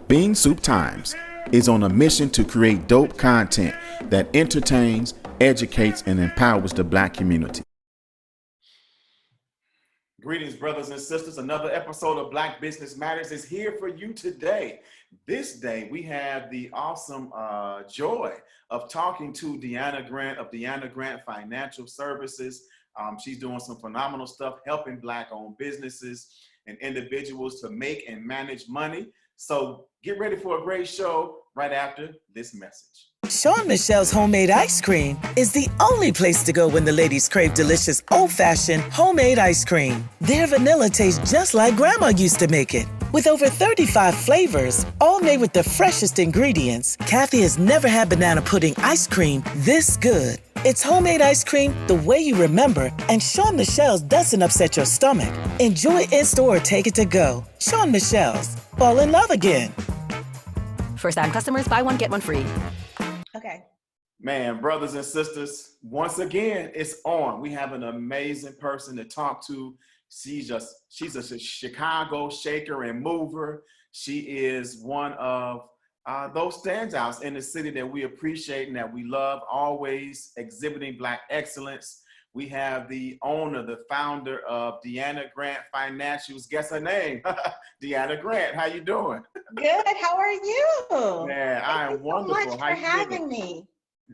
Bean Soup Times is on a mission to create dope content that entertains, educates, and empowers the Black community. Greetings, brothers and sisters. Another episode of Black Business Matters is here for you today. This day, we have the awesome joy of talking to DeAnna Grant of DeAnna Grant Financial Services. She's doing some phenomenal stuff, helping Black-owned businesses and individuals to make and manage money. So get ready for a great show right after this message. Sean Michelle's Homemade Ice Cream is the only place to go when the ladies crave delicious old-fashioned homemade ice cream. Their vanilla tastes just like Grandma used to make it. With over 35 flavors, all made with the freshest ingredients, Kathy has never had banana pudding ice cream this good. It's homemade ice cream the way you remember, and Sean Michelle's doesn't upset your stomach. Enjoy in-store or take it to go. Sean Michelle's. Fall in love again. First-time customers, buy one, get one free. Okay. Man, brothers and sisters, once again, it's on. We have an amazing person to talk to. She's a Chicago shaker and mover. She is one of those standouts in the city that we appreciate and that we love, always exhibiting Black excellence. We have the owner, the founder of DeAnna Grant Financials. Guess her name, DeAnna Grant. How you doing? Good. How are you? Man, I am wonderful. Thank you so much for having me.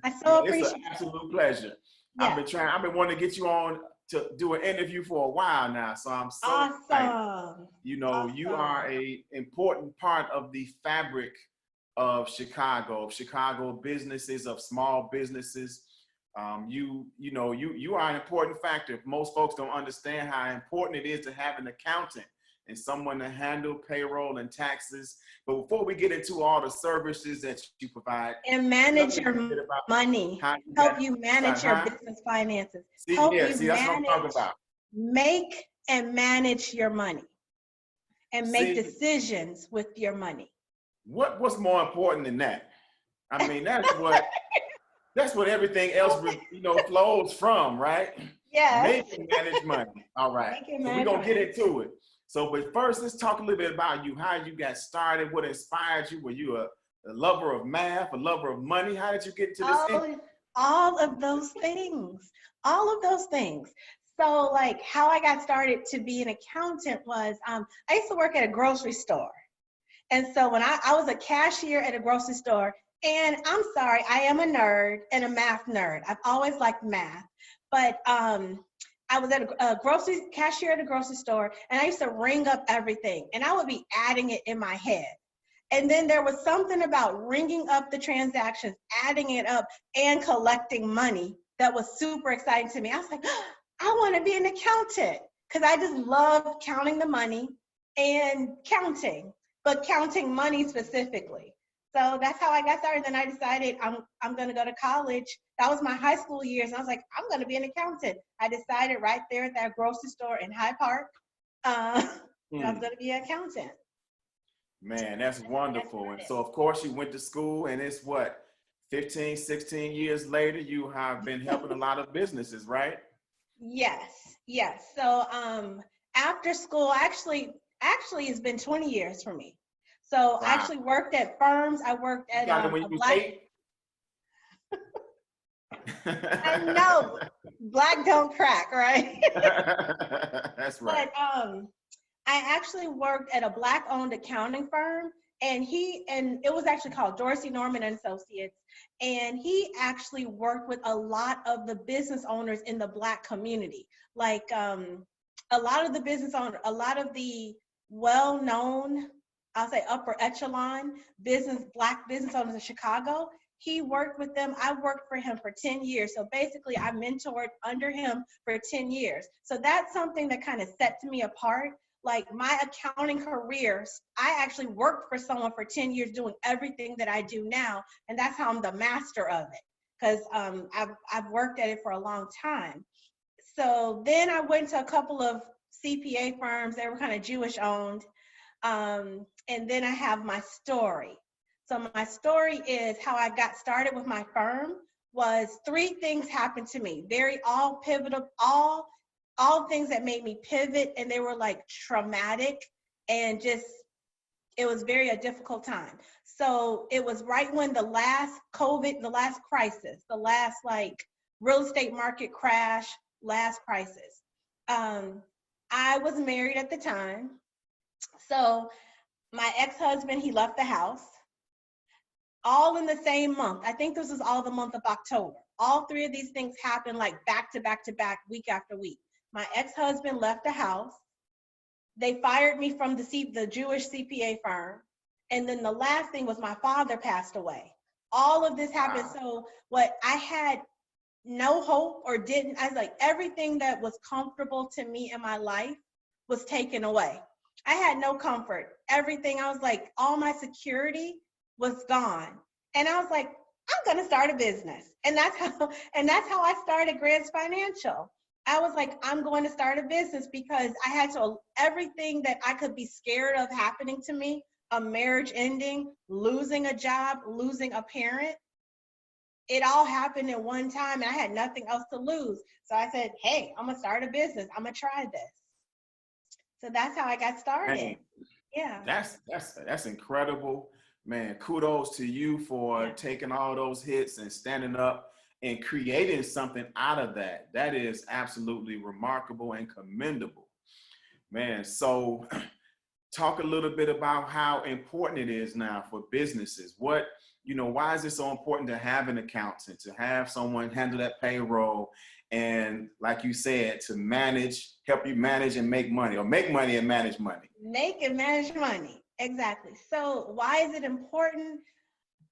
I so appreciate it. It's an absolute pleasure. Yeah. I've been wanting to get you on to do an interview for a while now, so I'm so awesome. Thankful. You know, awesome. You are an important part of the fabric of Chicago businesses, of small businesses. You are an important factor. Most folks don't understand how important it is to have an accountant and someone to handle payroll and taxes. But before we get into all the services that you provide and manage your money, help you manage your business finances. That's what I'm talking about. Make and manage your money and make decisions with your money. What's more important than that? I mean, that's what everything else, flows from, right? Yeah. Make and manage money. All right. So we're going to get into it. So, but first, let's talk a little bit about you, how you got started, what inspired you. Were you a lover of math, a lover of money? How did you get into this? All of those things. So like how I got started to be an accountant was, I used to work at a grocery store. And so when I was a cashier at a grocery store, and I'm sorry, I am a nerd and a math nerd. I've always liked math, but I was at a cashier at a grocery store, and I used to ring up everything, and I would be adding it in my head. And then there was something about ringing up the transactions, adding it up, and collecting money that was super exciting to me. I was like, I want to be an accountant, because I just love counting the money and counting, but counting money specifically. So that's how I got started. Then I decided I'm going to go to college. That was my high school years. And I was like, I'm going to be an accountant. I decided right there at that grocery store in Hyde Park, I was going to be an accountant. Man, that's wonderful. And so, of course, you went to school, and it's 15, 16 years later, you have been helping a lot of businesses, right? Yes. So after school, actually, it's been 20 years for me. So I actually worked at firms. I worked at a Black. I know, Black don't crack, right? That's right. But I actually worked at a Black-owned accounting firm, and it was actually called Dorsey Norman and Associates, and he actually worked with a lot of the business owners in the Black community, like a lot of the business owners, a lot of the well-known, I'll say upper echelon Black business owners in Chicago. He worked with them. I worked for him for 10 years. So basically I mentored under him for 10 years. So that's something that kind of sets me apart. Like my accounting career, I actually worked for someone for 10 years doing everything that I do now. And that's how I'm the master of it, because I've worked at it for a long time. So then I went to a couple of CPA firms. They were kind of Jewish owned. And then I have my story. So my story is how I got started with my firm was 3 things happened to me. All pivotal, all things that made me pivot, and they were like traumatic and just It was a difficult time. So it was right when the last COVID, the last crisis, the last like real estate market crash, last crisis. I was married at the time. So my ex-husband, he left the house all in the same month. I think this was all the month of October. All three of these things happened like back to back to back, week after week. My ex-husband left the house. They fired me from the Jewish CPA firm. And then the last thing was my father passed away. All of this happened. Wow. So what I had no hope or didn't, I was like, everything that was comfortable to me in my life was taken away. I had no comfort. Everything, I was like, all my security was gone. And I was like, I'm gonna start a business. And that's how I started Grants Financial. I was like, I'm going to start a business because I had to, everything that I could be scared of happening to me, a marriage ending, losing a job, losing a parent, it all happened at one time and I had nothing else to lose. So I said, hey, I'm gonna start a business. I'm gonna try this. So that's how I got started. Man, Yeah. That's incredible, man. Kudos to you for taking all those hits and standing up and creating something out of that. That is absolutely remarkable and commendable, man. So talk a little bit about how important it is now for businesses. What, why is it so important to have an accountant, to have someone handle that payroll, and like you said, to help you manage and make money, or make money and manage money? Make and manage money, exactly. So why is it important?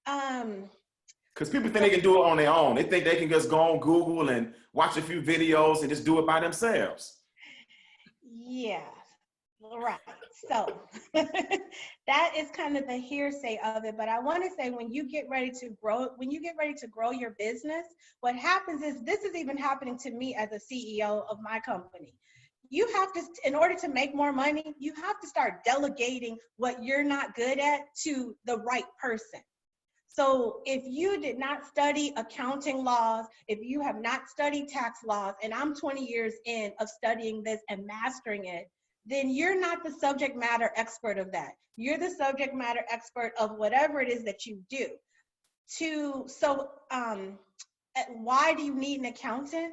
Because people think they can do it on their own. They think they can just go on Google and watch a few videos and just do it by themselves. Yeah, right. So that is kind of the hearsay of it. But I want to say, when you get ready to grow your business, what happens is, this is even happening to me as a CEO of my company. You have to, in order to make more money, you have to start delegating what you're not good at to the right person. So if you did not study accounting laws, if you have not studied tax laws, and I'm 20 years in of studying this and mastering it, then you're not the subject matter expert of that. You're the subject matter expert of whatever it is that you do. Why do you need an accountant?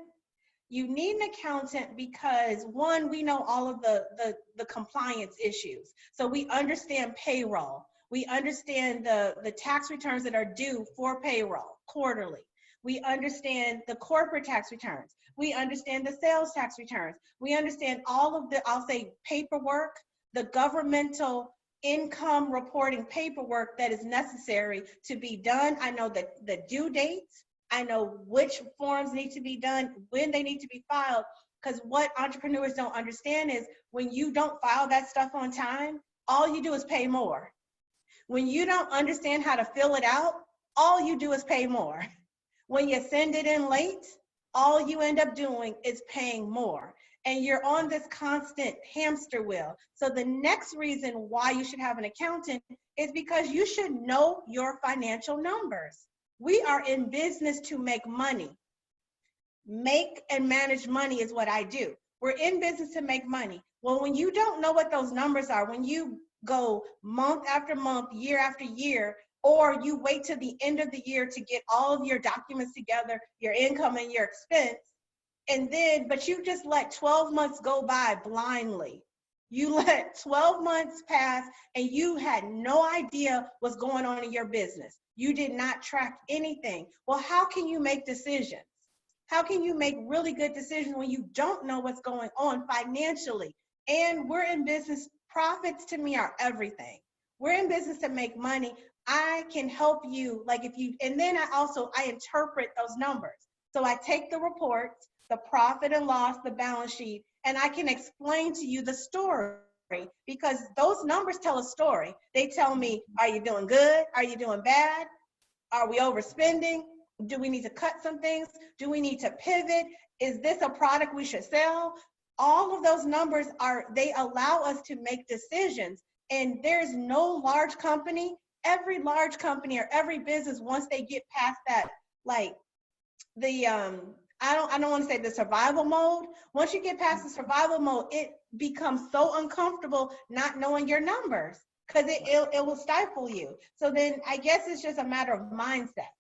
You need an accountant because, one, we know all of the compliance issues. So we understand payroll. We understand the tax returns that are due for payroll quarterly. We understand the corporate tax returns. We understand the sales tax returns. We understand all of the, I'll say, paperwork, the governmental income reporting paperwork that is necessary to be done. I know the due dates. I know which forms need to be done, when they need to be filed, because what entrepreneurs don't understand is, when you don't file that stuff on time, all you do is pay more. When you don't understand how to fill it out, all you do is pay more. When you send it in late, all you end up doing is paying more. And you're on this constant hamster wheel. So the next reason why you should have an accountant is because you should know your financial numbers. We are in business to make money. Make and manage money is what I do. We're in business to make money. Well, when you don't know what those numbers are, when you go month after month, year after year, or you wait till the end of the year to get all of your documents together, your income and your expense, but you just let 12 months go by blindly. You let 12 months pass and you had no idea what's going on in your business. You did not track anything. Well, how can you make decisions? How can you make really good decisions when you don't know what's going on financially? And we're in business. Profits to me are everything. We're in business to make money. I can help you, and then I interpret those numbers. So I take the reports, the profit and loss, the balance sheet, and I can explain to you the story, because those numbers tell a story. They tell me, are you doing good? Are you doing bad? Are we overspending? Do we need to cut some things? Do we need to pivot? Is this a product we should sell? All of those numbers they allow us to make decisions. And there's no large company, every large company or every business, once they get past that, I don't want to say the survival mode. Once you get past the survival mode, it becomes so uncomfortable not knowing your numbers. because it will stifle you. So then I guess it's just a matter of mindset.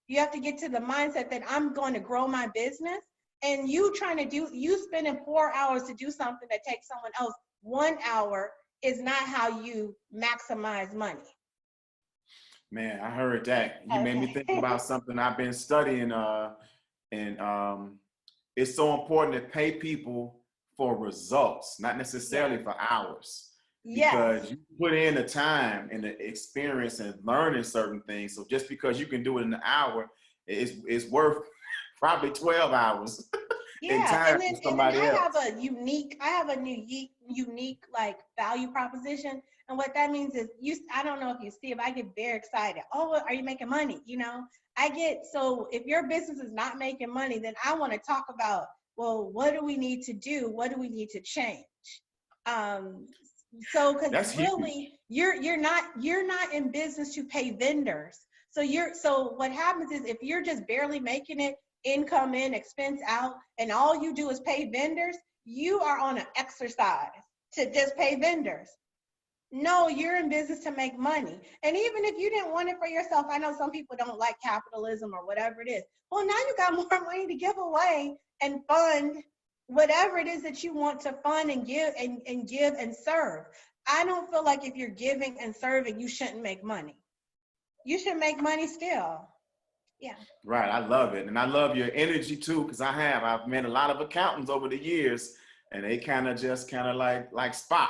You have to get to the mindset that I'm going to grow my business, and you spending 4 hours to do something that takes someone else 1 hour is not how you maximize money. Man, I heard that. You made me think about something I've been studying, and it's so important to pay people for results, not necessarily for hours. Because you put in the time and the experience and learning certain things. So just because you can do it in an hour, it's worth probably 12 hours. Yeah, and then I have a unique like value proposition. And what that means is I don't know if you see, if I get very excited. Oh, are you making money? You know, so if your business is not making money, then I want to talk about, well, what do we need to do? What do we need to change? So, because really, you're not in business to pay vendors. So what happens is, if you're just barely making it, income in, expense out, and all you do is pay vendors, you are on an exercise to just pay vendors. No, you're in business to make money. And even if you didn't want it for yourself, I know some people don't like capitalism or whatever it is. Well, now you got more money to give away and fund whatever it is that you want to fund and give and serve. I don't feel like if you're giving and serving, you shouldn't make money. You should make money still. Yeah. Right. I love it. And I love your energy too, because I've met a lot of accountants over the years, and they kind of like Spock.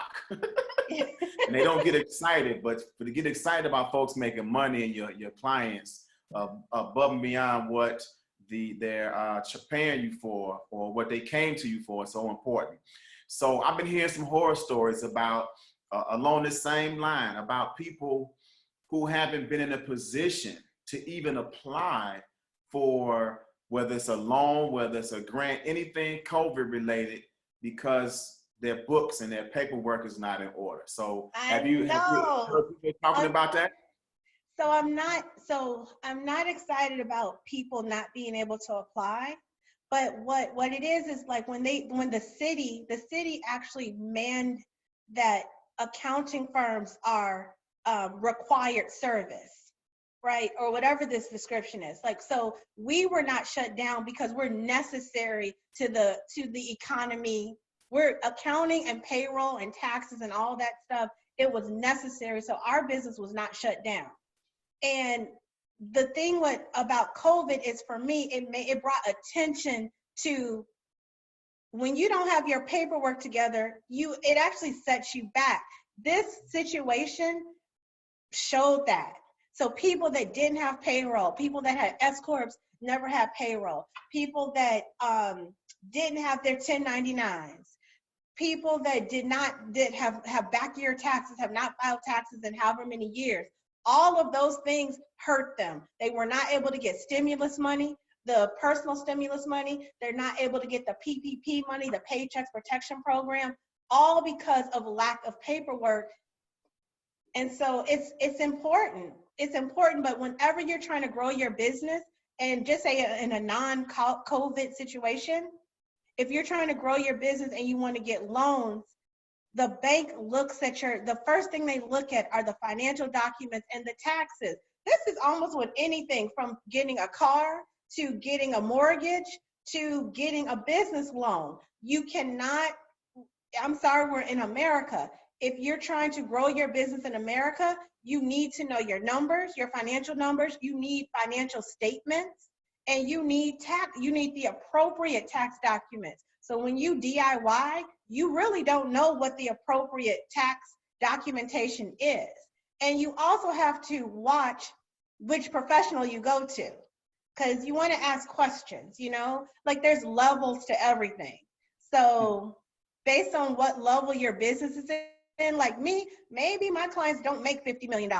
And they don't get excited, but to get excited about folks making money and your clients above and beyond what they're paying you for or what they came to you for is so important. So I've been hearing some horror stories about along the same line about people who haven't been in a position to even apply for whether it's a loan, whether it's a grant, anything COVID related, because their books and their paperwork is not in order. So have you heard people talking about that? So I'm not excited about people not being able to apply, but what it is like when the city actually manned that accounting firms are required service, right? Or whatever this description is. Like, so we were not shut down because we're necessary to the economy. We're accounting and payroll and taxes and all that stuff. It was necessary. So our business was not shut down. And the thing about COVID is, for me, it brought attention to when you don't have your paperwork together, it actually sets you back. This situation showed that. So people that didn't have payroll, people that had S corps never had payroll, people that didn't have their 1099s, people that did have back year taxes, have not filed taxes in however many years. All of those things hurt them. They were not able to get stimulus money, the personal stimulus money. They're not able to get the PPP money, the Paycheck Protection Program, all because of lack of paperwork. And so it's important. It's important, but whenever you're trying to grow your business, and just say in a non-COVID situation, if you're trying to grow your business and you want to get loans, the bank looks at the first thing they look at are the financial documents and the taxes. This is almost with anything from getting a car to getting a mortgage to getting a business loan. You cannot, I'm sorry, we're in America. If you're trying to grow your business in America, you need to know your numbers, your financial numbers, you need financial statements, and you need the appropriate tax documents. So when you DIY, you really don't know what the appropriate tax documentation is. And you also have to watch which professional you go to, because you want to ask questions, like there's levels to everything. So based on what level your business is in, like me, maybe my clients don't make $50 million,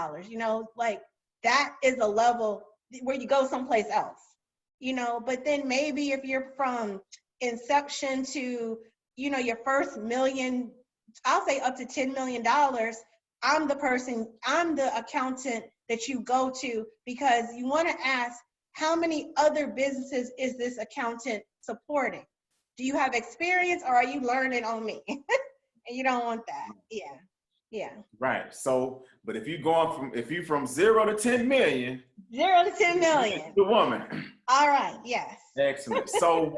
like that is a level where you go someplace else, but then maybe if you're from inception to, your first million, I'll say up to $10 million, I'm the accountant that you go to, because you want to ask, how many other businesses is this accountant supporting? Do you have experience, or are you learning on me? And you don't want that. Yeah. Yeah. Right. So, but if you from 0 to 10 million, 0 to 10 million. the woman. All right. Yes. Excellent. So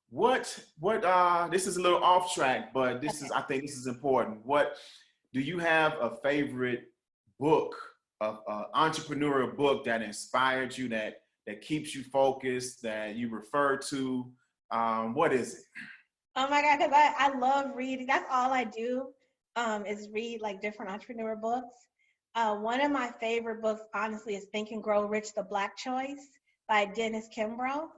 what this is a little off track, but I think this is important. What do you have a favorite book, of entrepreneurial book that inspired you, that keeps you focused, that you refer to? What is it? Oh my God, because I love reading. That's all I do, is read like different entrepreneur books. One of my favorite books, honestly, is Think and Grow Rich, The Black Choice by Dennis Kimbro.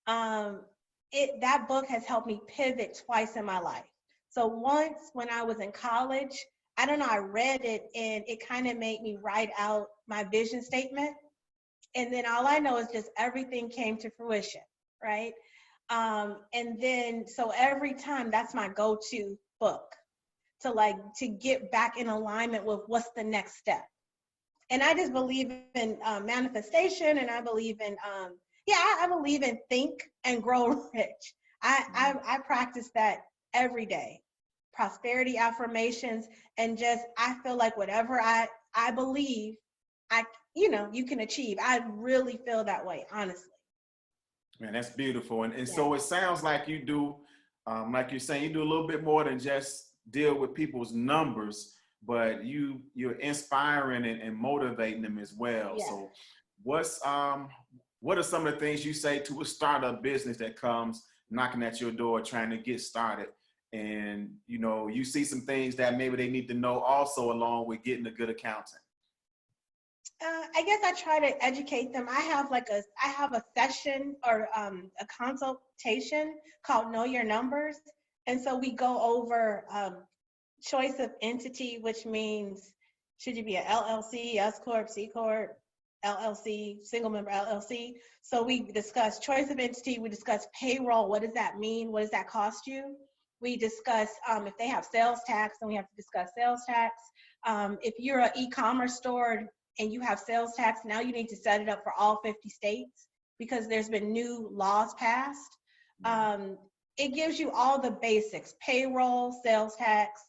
That book has helped me pivot twice in my life. So once when I was in college, I don't know, I read it and it kind of made me write out my vision statement. And then all I know is just everything came to fruition, right? And then, so every time that's my go-to book to get back in alignment with what's the next step. And I just believe in manifestation, and I believe in, I believe in think and grow rich. I practice that every day. Prosperity affirmations, and just, I feel like whatever I believe, you can achieve. I really feel that way, honestly. Man, that's beautiful. And so it sounds like you do, like you're saying, you do a little bit more than just deal with people's numbers, but you're inspiring and motivating them as well. Yeah. So what are some of the things you say to a startup business that comes knocking at your door trying to get started? And, you see some things that maybe they need to know also, along with getting a good accountant. I guess I try to educate them. I have a session or a consultation called Know Your Numbers. And so we go over choice of entity, which means, should you be an LLC, S Corp, C Corp, LLC, single member LLC. So we discuss choice of entity. We discuss payroll. What does that mean? What does that cost you? We discuss if they have sales tax, then we have to discuss sales tax. If you're an e-commerce store and you have sales tax, now you need to set it up for all 50 states because there's been new laws passed. It gives you all the basics: payroll, sales tax,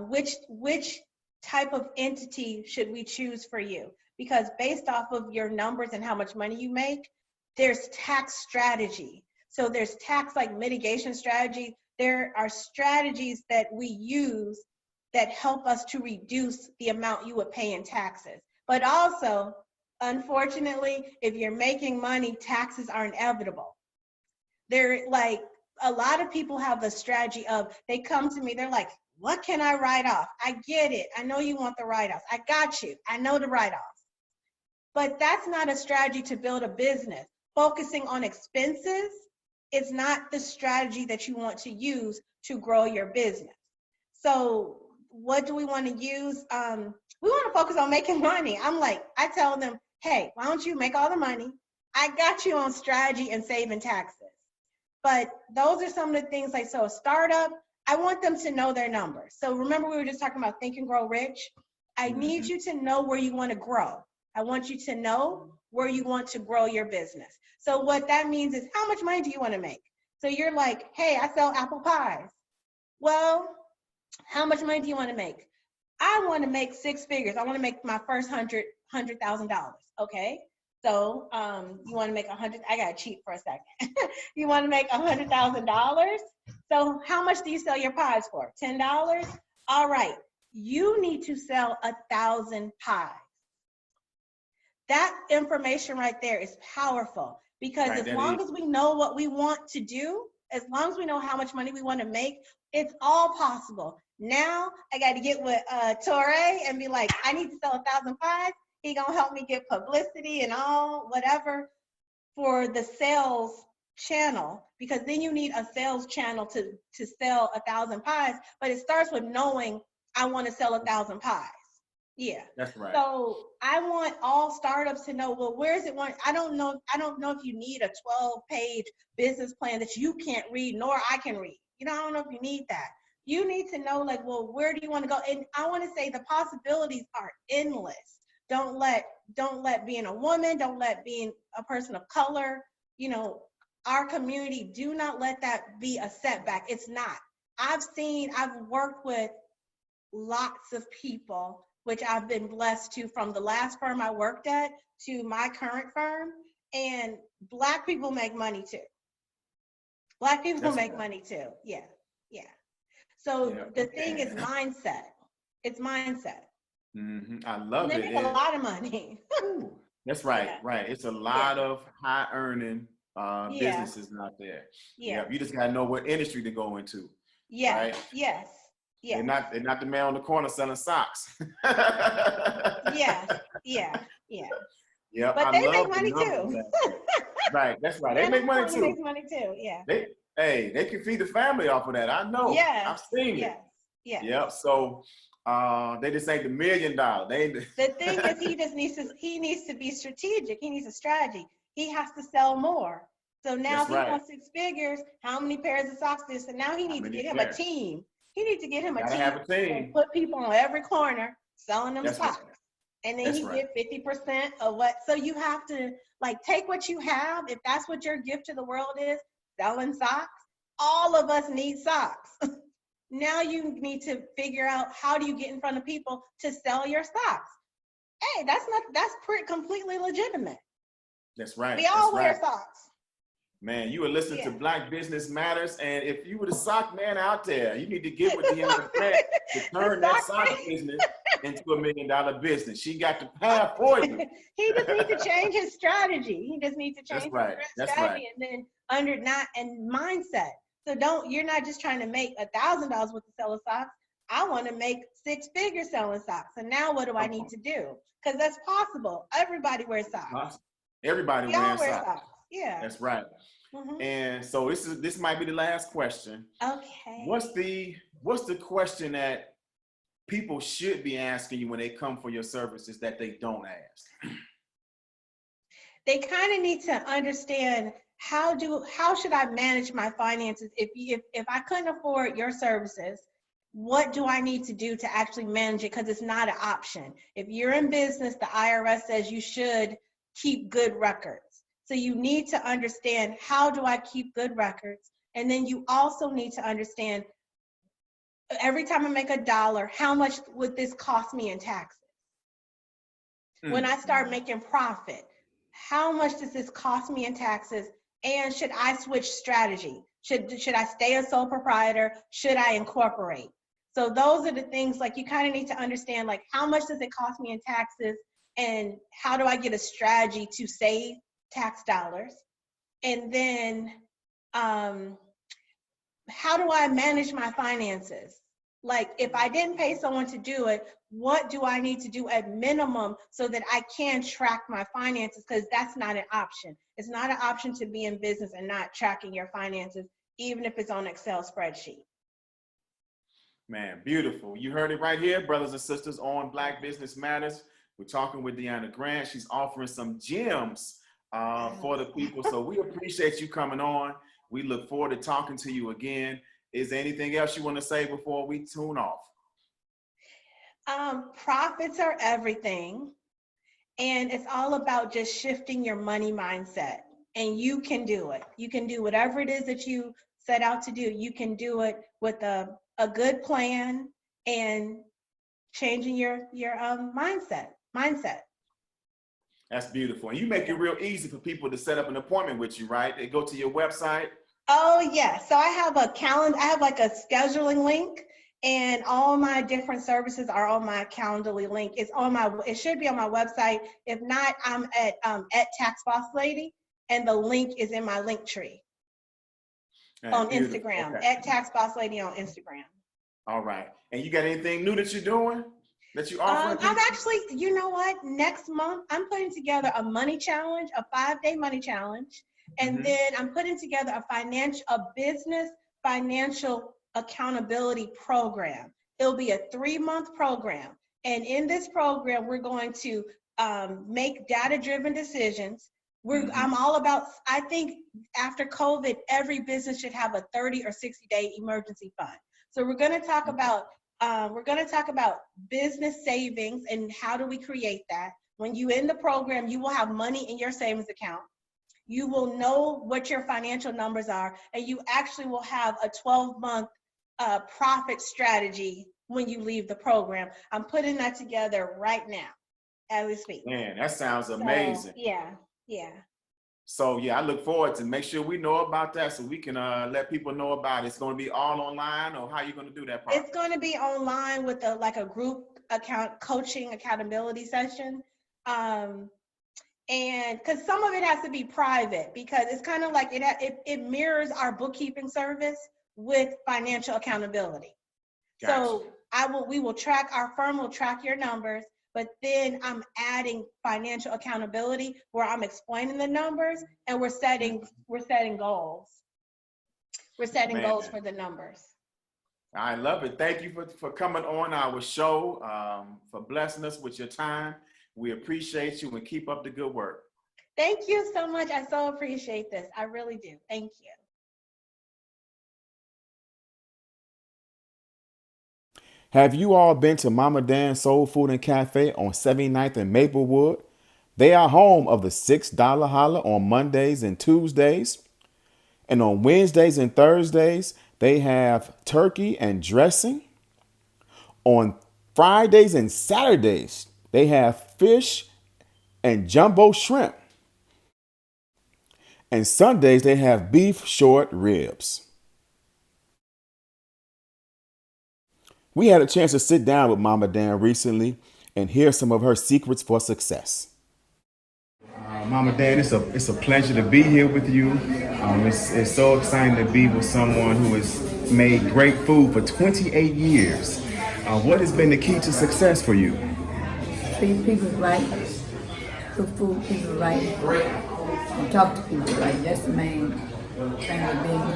which type of entity should we choose for you? Because based off of your numbers and how much money you make, there's tax strategy. So there's tax mitigation strategy. There are strategies that we use that help us to reduce the amount you would pay in taxes. But also, unfortunately, if you're making money, taxes are inevitable. They're a lot of people have the strategy of, they come to me, they're like, what can I write off? I get it. I know you want the write-offs. I got you. I know the write-offs. But that's not a strategy to build a business. Focusing on expenses is not the strategy that you want to use to grow your business. So what do we want to use? We want to focus on making money. I tell them, hey, why don't you make all the money? I got you on strategy and saving taxes. But those are some of the things so a startup, I want them to know their numbers. So remember, we were just talking about Think and Grow Rich. I need you to know where you want to grow. I want you to know where you want to grow your business. So what that means is, how much money do you want to make? So you're like, hey, I sell apple pies. Well, how much money do you want to make? I want to make 6 figures. I want to make my first $100,000. Okay. So you want to make 100. I got to cheat for a second. You want to make $100,000. So how much do you sell your pies for? $10. All right. You need to sell 1,000 pies. That information right there is powerful, because as long as we know what we want to do, as long as we know how much money we want to make, it's all possible. Now I got to get with Toure and be like, I need to sell 1,000 pies. He gonna help me get publicity and all whatever for the sales channel, because then you need a sales channel to sell 1,000 pies. But it starts with knowing I want to sell 1,000 pies. Yeah, that's right. So I want all startups to know, well, where is it one? I don't know if you need a 12-page business plan that you can't read, nor I can read. I don't know if you need that. You need to know, well, where do you want to go? And I want to say the possibilities are endless. Don't let being a woman, don't let being a person of color, our community, do not let that be a setback. It's not. I've worked with lots of people, which I've been blessed to, from the last firm I worked at to my current firm. And Black people make money too. Black people make money too. Yeah. Yeah. So the thing is mindset. It's mindset. I love and it. They make a lot of money. That's right. Right. It's a lot of high earning businesses out there. Yeah. You just gotta know what industry to go into. Yeah. Right? Yes. Yeah. They're not the man on the corner selling socks. Yeah. Yeah. But they make money too. Right. That's right. They make money too. Makes money too. Yeah. They can feed the family off of that. I know. Yes. I've seen it. Yeah. Yep. So they just ain't $1 million. The thing is, he needs to be strategic. He needs a strategy. He has to sell more. So now he wants 6 figures. How many pairs of socks this? And now he needs to get him a team. He needs to get him a team. Have a team. And put people on every corner selling them socks. Right. And then get 50% of what. So you have to take what you have. If that's what your gift to the world is, selling socks. All of us need socks. Now you need to figure out, how do you get in front of people to sell your stocks? Hey, that's completely legitimate. That's right. We all wear socks. Man, you were listening to Black Business Matters, and if you were the sock man out there, you need to get with DeAnna to turn that sock business into $1 million business. She got the path for you. He just needs to change his strategy. He just needs to change his strategy, and then mindset. So you're not just trying to make $1,000 with the sell of socks. I want to make 6 figures selling socks. And now what do I need to do? Because that's possible. Everybody wears socks. Everybody wears socks. Yeah. That's right. And so this might be the last question. Okay. What's the question that people should be asking you when they come for your services that they don't ask? They kind of need to understand, how should I manage my finances? If I couldn't afford your services, what do I need to do to actually manage it? Because it's not an option. If you're in business, the IRS says you should keep good records. So you need to understand, how do I keep good records? And then you also need to understand, every time I make $1, how much would this cost me in taxes? When I start making profit, how much does this cost me in taxes? And should I switch strategy? Should I stay a sole proprietor? Should I incorporate? So those are the things, you kind of need to understand, how much does it cost me in taxes? And how do I get a strategy to save tax dollars? And then how do I manage my finances? If I didn't pay someone to do it, what do I need to do at minimum so that I can track my finances? Because that's not an option. It's not an option to be in business and not tracking your finances, even if it's on an Excel spreadsheet. Man, beautiful. You heard it right here, brothers and sisters, on Black Business Matters. We're talking with DeAnna Grant. She's offering some gems for the people. So we appreciate you coming on. We look forward to talking to you again. Is there anything else you want to say before we tune off? Profits are everything. And it's all about just shifting your money mindset. And you can do it. You can do whatever it is that you set out to do. You can do it with a good plan and changing your mindset. That's beautiful. And you make it real easy for people to set up an appointment with you, right? They go to your website. Oh yeah. So I have a calendar. I have a scheduling link, and all my different services are on my Calendly link. It should be on my website. If not, I'm at Tax Boss Lady, and the link is in my link tree on Instagram. Okay. At Tax Boss Lady on Instagram. All right. And you got anything new that you're doing? That you offer? I'm actually, you know what? Next month, I'm putting together a money challenge, a 5-day money challenge. And then I'm putting together a business financial accountability program. It'll be a 3-month program. And in this program, we're going to make data-driven decisions. I'm all about, I think after COVID, every business should have a 30 or 60-day emergency fund. So we're going to talk about business savings and how do we create that. When you end the program, you will have money in your savings account. You will know what your financial numbers are, and you actually will have a 12-month profit strategy when you leave the program. I'm putting that together right now as we speak. Man, that sounds amazing. So, yeah. So yeah, I look forward to make sure we know about that so we can let people know about it. It's going to be all online, or how you going to do that part? It's going to be online with a group coaching accountability session. And because some of it has to be private, because it's kind of like it mirrors our bookkeeping service with financial accountability. Gotcha. So our firm will track your numbers, but then I'm adding financial accountability where I'm explaining the numbers, and we're setting goals. We're setting goals for the numbers. I love it. Thank you for coming on our show, for blessing us with your time. We appreciate you, and keep up the good work. Thank you so much. I so appreciate this. I really do. Thank you. Have you all been to Mama Dan's Soul Food and Cafe on 79th and Maplewood? They are home of the $6 holla on Mondays and Tuesdays. And on Wednesdays and Thursdays, they have turkey and dressing. On Fridays and Saturdays, they have fish and jumbo shrimp. And Sundays, they have beef short ribs. We had a chance to sit down with Mama Dan recently and hear some of her secrets for success. Mama Dan, it's a pleasure to be here with you. It's so exciting to be with someone who has made great food for 28 years. What has been the key to success for you? Treat people right, cook food people right, and talk to people right. That's the main thing with being.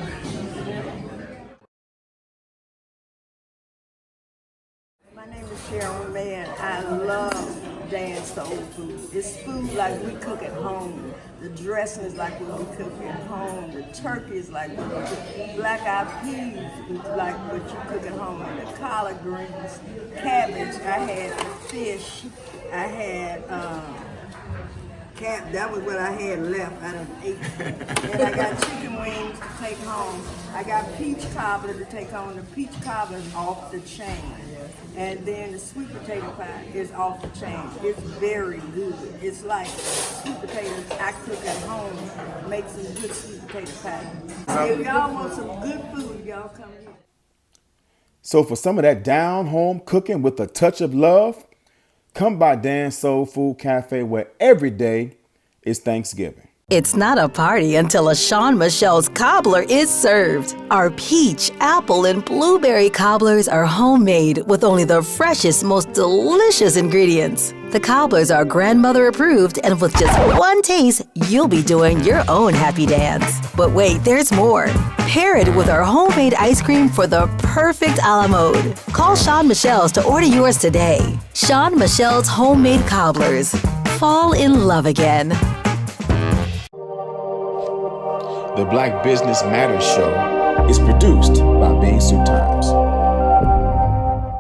My name is Cheryl Mann. I love Dan's Soul Food. It's food like we cook at home. The dressing is like what we cook at home. The turkey is like what we cook. Black-eyed peas is like what you cook at home. And the collard greens, cabbage. I had fish. I had that was what I had left out of 8. And I got chicken wings to take home. I got peach cobbler to take home. The peach cobbler is off the chain. And then the sweet potato pie is off the chain. It's very good. It's like sweet potatoes I cook at home. Make some good sweet potato pie. If y'all want some good food, y'all come here. So for some of that down-home cooking with a touch of love, come by Dan's Soul Food Cafe, where every day is Thanksgiving. It's not a party until a Sean Michelle's cobbler is served. Our peach, apple, and blueberry cobblers are homemade with only the freshest, most delicious ingredients. The cobblers are grandmother approved, and with just one taste, you'll be doing your own happy dance. But wait, there's more. Pair it with our homemade ice cream for the perfect a la mode. Call Sean Michelle's to order yours today. Sean Michelle's Homemade Cobblers. Fall in love again. The Black Business Matters Show is produced by Bean Soup Times.